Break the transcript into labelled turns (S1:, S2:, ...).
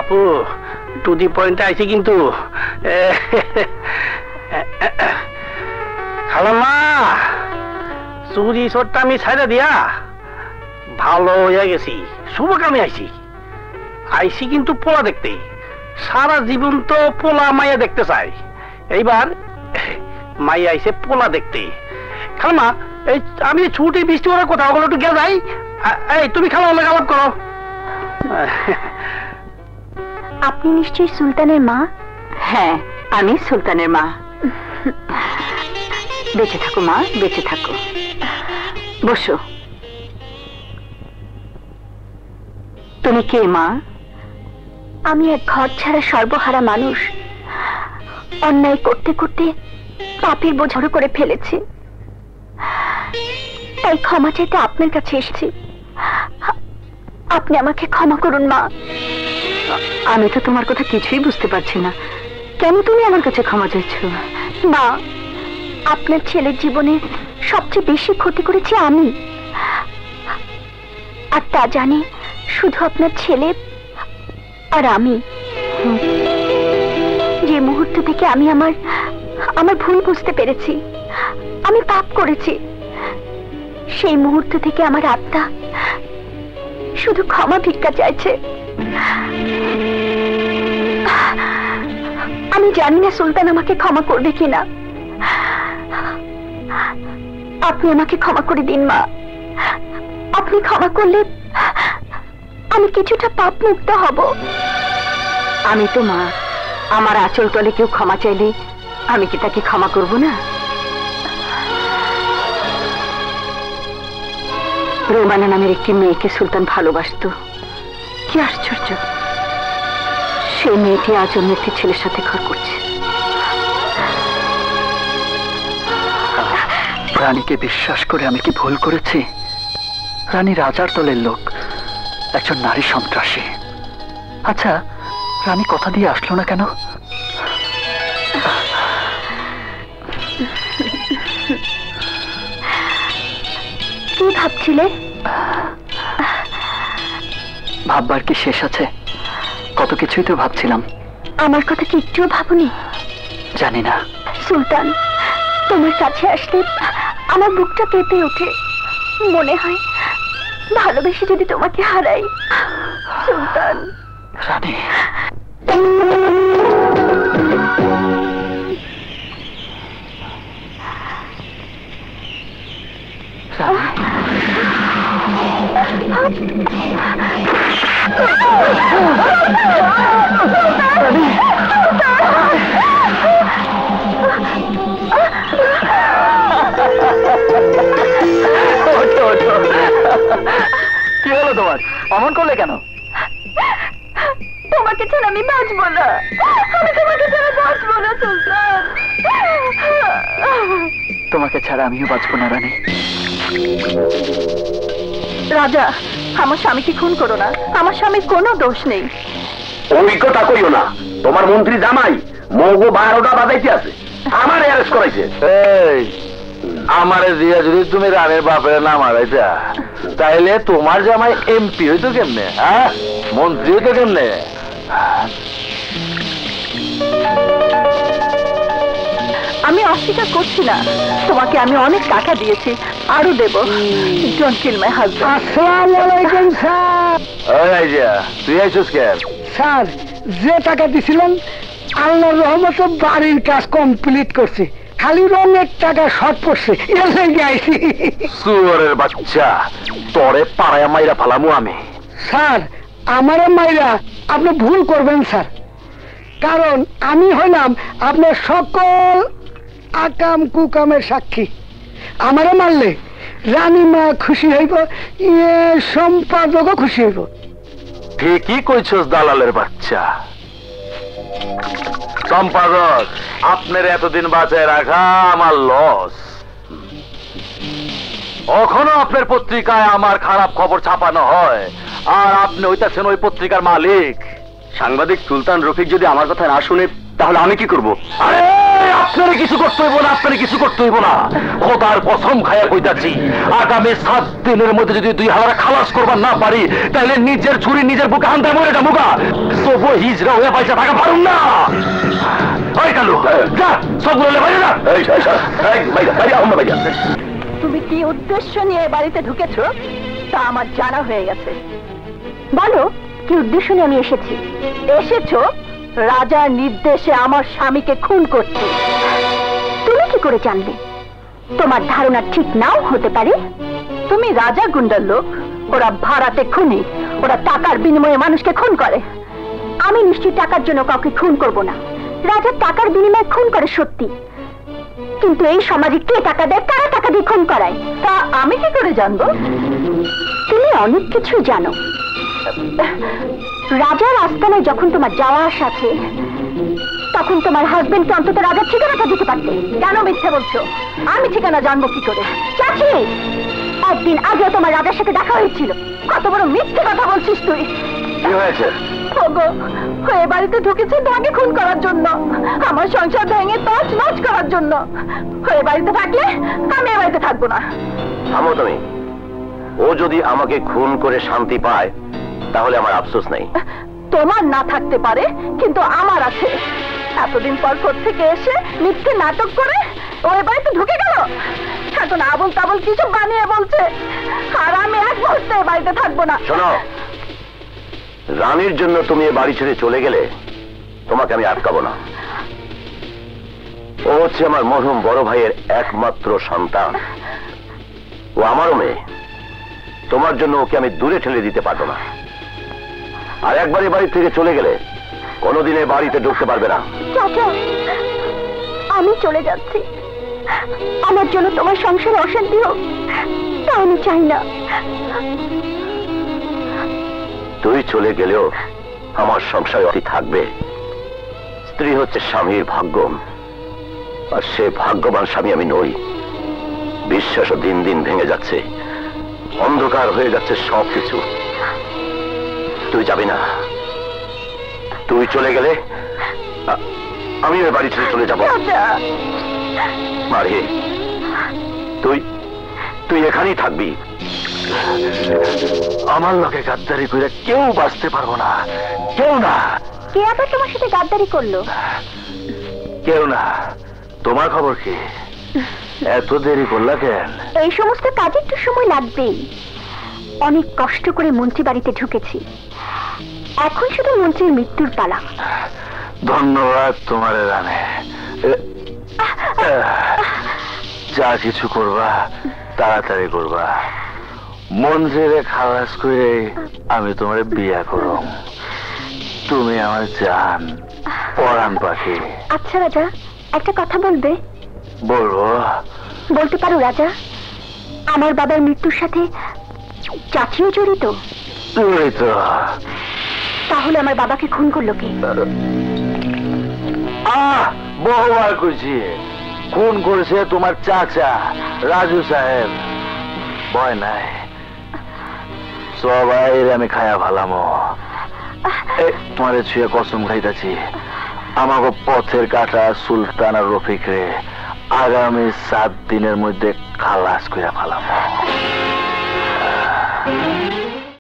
S1: আপু to the পয়েন্টে আইছি কিন্তু খালাম্মা চুরি চোরটা আমি ছাইড়া দিয়া ভালো হয়ে গেছি, শুভ কামে আইছি। আইছি কিন্তু পোলা দেখতে, সারা জীবন তো পোলা মাইয়া দেখতে চাই, এইবার মাইয়া আইছে পোলা দেখতে। খালাম্মা এই আমি ছুটি বৃষ্টি ওরা কোথাও ওগুলো একটু গে যাই। এই তুমি খালাম্মা লাগে আলাপ করো।
S2: আপনি নিশ্চয়ই সুলতানের মা?
S3: হ্যাঁ আমি সুলতানের মা। বেঁচে থাকো মা, বেঁচে থাকো। বসো। তুমি কে মা?
S2: আমি এক ঘর ছাড়া সর্বহারা মানুষ, অন্যায় করতে করতে পাপের বোঝারও করে ফেলেছি, তাই ক্ষমা চাইতে আপনার কাছে এসেছি। আপনি আমাকে ক্ষমা করুন মা।
S3: আমি তো তোমার কথা কিছুই বুঝতে পারছি না, কেন তুমি আমার কাছে ক্ষমা চাইছো?
S2: মা, আপনার ছেলের জীবনে সবচেয়ে বেশি ক্ষতি করেছি আমি, আর তা জানি শুধু আপনার ছেলে আর আমি। যে মুহূর্ত থেকে আমি আমার ভুল বুঝতে পেরেছি, আমি পাপ করেছি, সেই মুহূর্ত থেকে আমার আত্মা শুধু ক্ষমা ভিক্ষা চাইছে। আমি জানি না সুলতান আমাকে ক্ষমা করবে কিনা। আপনি আমাকে ক্ষমা করে দিন মা। আপনি ক্ষমা করলে আমি কিছুটা পাপ মুক্ত হব।
S3: আমি তো মা, আমার আঁচল তলে কেউ ক্ষমা চাইলে আমি কি তাকে ক্ষমা করব না? রোমানা নামের একটি মেয়েকে সুলতান ভালোবাসতো। কি আশ্চর্য, সেই মেয়েটি আজ অন্য একটি ছেলের সাথে ঘর করছে।
S4: রানীকে বিশ্বাস করে আমি কি ভুল করেছি? রানী রাজার দলের লোক, একজন নারী সন্ত্রাসী। আচ্ছা রানী কথা দিয়ে আসলো না কেন?
S2: কি ভাবছিলে?
S4: ভাববার কি শেষ আছে? কত কিছুই তো ভাবছিলাম।
S2: আমার কথা কি একটুও ভাবনি?
S4: জানি না।
S2: সুলতান, তোমার কাছে আসলে আমার বুকটা কেঁপে ওঠে। মনে হয় ভালোবেসে যদি তোমাকে হারাই। সুলতান।
S4: রানী, কি হলো তোমার? অমন করলে কেন?
S2: তোমাকে ছাড়া আমি বাঁচবো না, আমি তোমাকে ছাড়া বাঁচবো না সুলতান।
S4: তোমাকে ছাড়া আমিও বাঁচবো না রানী।
S3: রাজা, আমার স্বামীকে খুন করো না, আমার স্বামীর কোনো দোষ নেই।
S1: ওই কথা কইও না, তোমার মন্ত্রী জামাই মগো 12টা বাজাইতে আছে, আমার অ্যারেস্ট করাইছে।
S5: এই আমারে দিয়া যদি তুমি রানের বাপের নাম হারাইতা, তাইলে তোমার জামাই এমপি হইতো কেমনে? হ্যাঁ, মন্ত্রী হইতো কেমনে?
S3: আমি অস্বীকার করছি না, তোমাকে আমি অনেক টাকা দিয়েছি, আরো দেব। Don't kill my husband.
S6: আসসালামু আলাইকুম স্যার।
S5: ওই রাইজা, তুই আইছিস কেন?
S6: স্যার, যে টাকা দিছিলেন আল্লাহর রহমতে বাড়ির কাজ কমপ্লিট করছে, খালি রঙের টাকা শর্ট পড়ছে, এর লেগে আইছি।
S5: সুয়ারের বাচ্চা, তোরে পাড়ায় মাইরা ফালামু আমি।
S6: স্যার, আমারে মাইরা আপনি ভুল করবেন স্যার, কারণ আমি হইলাম আপনার সকল আকাম কুকামের সাক্ষী। আমারে মারলে রানীমা খুশি হইব, সম্পাদকও খুশি হইব।
S5: ঠিকই কইছস দালালের বাচ্চা। সম্পাদক, আপনার এতদিন বাঁচায় রাখা আমার লস। কখনো আপনার পত্রিকায় আমার খারাপ খবর ছাপানো হয়, আর আপনি হইতাছেন ওই পত্রিকার মালিক।
S1: সাংবাদিক সুলতান রফিক যদি আমার কথা না শুনে তাহলে আমি কি করব?
S5: আরে আপনারে কিছু করতে হইব না, আপনারে কিছু করতে হইব না। খোদার কসম খায়া কইতাছি, আগামী 7 দিনের মধ্যে যদি তুই হালারা খালাস করবার না পারি, তাহলে নিজের ছুরি নিজের বুকে হান্তা মরে যাবো গা। সব হিজরা হয়ে পয়সা টাকা পারুন না। ওই কালু যা, সবগুলো বাইরে যা।
S3: তুমি কি উদ্দেশ্য নিয়ে বাড়িতে ঢুকেছো তা আমার জানা হয়ে গেছে। বলো কি উদ্দেশ্য নিয়ে আমি এসেছি? এসেছো রাজার নির্দেশে আমার স্বামীকে খুন করতে। তুমি কি করে জানলে? তোমার ধারণা ঠিক নাও হতে পারে। তুমি রাজা গুন্ডার লোক, ওরা ভাড়াতে খুনি, ওরা টাকার বিনিময়ে মানুষকে খুন করে। আমি নিশ্চয়ই টাকার জন্য কাউকে খুন করব না। রাজা টাকার বিনিময়ে খুন করে সত্যি, কিন্তু এই সমাজে কে টাকা দেয়, কারা টাকা দিয়ে খুন করায় তা আমি কি করে জানবো? তুমি অনেক কিছু জানো। রাজার আস্তানায় যখন তোমার যাওয়া আসা আছে, তখন তোমার হাজবেন্ডকে অন্তত রাজার ঠিকানাটা দিতে পারতে। কেন মিথ্যে বলছো? আমি ঠিকানা জানবো কি করে? চাচি, একদিন আগেও তোমার রাজার সাথে দেখা হয়েছিল। কত বড় মিথ্যে কথা বলছিস তুই।
S5: কি হয়েছে?
S3: ওগো, এ বাড়িতে ঢুকেছে তোমাকে খুন করার জন্য, আমার সংসার ভেঙে তছনছ করার জন্য। এ বাড়িতে থাকলে আমি এ বাড়িতে থাকবো না।
S5: থামো তুমি। ও যদি আমাকে খুন করে শান্তি পায় তাহলে আমার আফসোস নেই।
S3: তোমার না থাকতে পারে, কিন্তু আমার আছে। এতদিন পর থেকে এসে মিথ্যে নাটক করে ও এ বাড়িতে ঢুকে গেল। এখন আবল তাবল কিছু বানিয়ে বলছে, আর আমি এক মুহূর্তে এ বাড়িতে থাকবো না।
S5: শোনো, রানীর জন্য তুমি এ বাড়ি ছেড়ে চলে গেলে তোমাকে আমি আটকাবো না। ও হচ্ছে আমার মরহুম বড় ভাইয়ের একমাত্র সন্তান। ও আমারও মেয়ে। তোমার জন্য ওকে আমি দূরে ঠেলে দিতে পারবো না। আর একবার এ বাড়ি থেকে চলে গেলে কোনোদিন এ বাড়িতে ঢুকতে পারবে না।
S2: চাচা, আমি চলে যাচ্ছি। আমার জন্য তোমার সংসারে অশান্তি হোক তা আমি চাই না।
S5: তুই চলে গেলেও আমার সংসারে অতি থাকবে। স্ত্রী হচ্ছে স্বামীর ভাগ্য, আর সে ভাগ্যবান স্বামী আমি নই। বিশ্বাসও দিন দিন ভেঙে যাচ্ছে, অন্ধকার হয়ে যাচ্ছে সবকিছু। তুই যাবি না। তুই চলে গেলে আমি ওই বাড়ি ছেড়ে চলে যাবো। মারে, তুই তুই এখানেই থাকবি। আমার লোকে গাদ্দারি করে কেউ বাঁচতে পারবো না, কেউ না।
S2: কে আবার তোমার সাথে গাদ্দারি করলো?
S5: কেউ না। তোমার খবর কি? এত দেরি করলা কেন?
S2: এই সমস্ত কাজে একটু সময় লাগবেই। অনেক কষ্ট করে মন্ত্রী বাড়িতে ঢুকেছি, এখন শুধু মন্ত্রীর মৃত্যুর পালা।
S5: ধন্যবাদ তোমার রানে। যা কিছু করবা তাড়াতাড়ি করবা। মন্ত্রীরে খালাস করে আমি তোমার বিয়া করব। তুমি আমার জান, পরাণ পাখি।
S2: আচ্ছা রাজা, একটা কথা বলবে?
S5: বলবো।
S2: বলতে পারো রাজা, আমার বাবার মৃত্যুর সাথে চাচিও জড়িত?
S5: জড়িত।
S2: তাহলে আমার বাবাকে খুন করলো কে?
S5: বহুবার কইছি, খুন করেছে তোমার চাচা রাজু সাহেব। ভয় নাই, সবাই আমি খায়া ভালামো। তোমার ছুঁয়ে কসম খাইতেছি, আমাকে পথের কাটা সুলতান আর রফিক রে আগামী 7 দিনের মধ্যে খালাস করে ফেলামো।